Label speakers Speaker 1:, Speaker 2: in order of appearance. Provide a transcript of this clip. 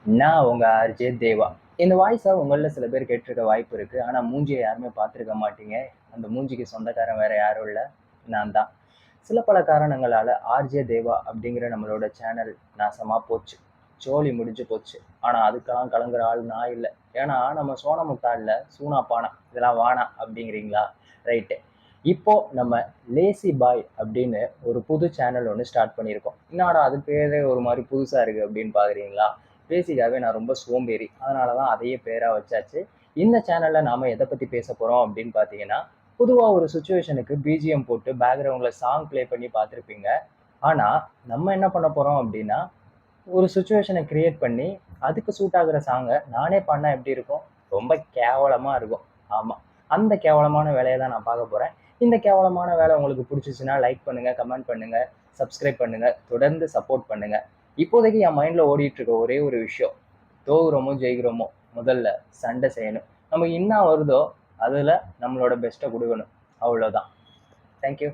Speaker 1: நான் உங்க ஆர்ஜே தேவா. இந்த வாய்ஸ உங்கள்ல சில பேர் கேட்டிருக்க வாய்ப்பு இருக்கு. ஆனா மூஞ்சிய யாருமே பார்த்திருக்க மாட்டீங்க. அந்த மூஞ்சிக்கு சொந்தக்காரன் வேற யாரும் இல்ல, நான் தான். சில பல காரணங்களால ஆர்ஜே தேவா அப்படிங்கிற நம்மளோட சேனல் நாசமா போச்சு. சோலி முடிஞ்சு போச்சு. ஆனா அதுக்கெல்லாம் கலங்குற ஆள் நான் இல்ல. ஏன்னா நம்ம சோன முட்டா இல்ல, சூனா பானா. இதெல்லாம் வேணாம் அப்படிங்கிறீங்களா? ரைட்டு. இப்போ நம்ம லேசி பாய் அப்படின்னு ஒரு புது சேனல் ஒண்ணு ஸ்டார்ட் பண்ணியிருக்கோம். என்னடா அது பேரே ஒரு மாரி புதுசா இருக்கு அப்படின்னு பார்க்குறீங்களா? பேசிக்காவே நான் ரொம்ப சோம்பேறி. அதனால தான் அதையே பேரா வச்சாச்சு. இந்த சேனல்ல நாம எத பத்தி பேசப் போறோம் அப்படின்னு பார்த்தீங்கன்னா, பொதுவா ஒரு சிச்சுவேஷனுக்கு பிஜிஎம் போட்டு பேக்கிரவுண்ட்ல சாங் ப்ளே பண்ணி பார்த்திருப்பீங்க. ஆனா, நம்ம என்ன பண்ண போறோம் அப்படின்னா, ஒரு சிச்சுவேஷன கிரியேட் பண்ணி, அதுக்கு சூட் ஆகுற சாங்க நானே பாடுனா எப்படி இருக்கும்? ரொம்ப கேவலமா இருக்கும். ஆமா. அந்த கேவலமான வேலைய தான் நான் பார்க்கப் போறேன். இந்த கேவலமான வேலை உங்களுக்கு புடிச்சுச்சுன்னா லைக் பண்ணுங்க, கமெண்ட் பண்ணுங்க, சப்ஸ்கிரைப் பண்ணுங்க. தொடர்ந்து சப்போர்ட் பண்ணுங்க. இப்போதைக்கு என் மைண்ட்ல ஓடிட்டு இருக்க ஒரே ஒரு விஷயம். தோக்குறோமோ, ஜெயிக்கிறோமோ, முதல்ல சண்டை செய்யணும். நமக்கு என்ன வருதோ, அதுல நம்மளோட பெஸ்ட்ட குடுக்கணும். அவ்வளவுதான். Thank you.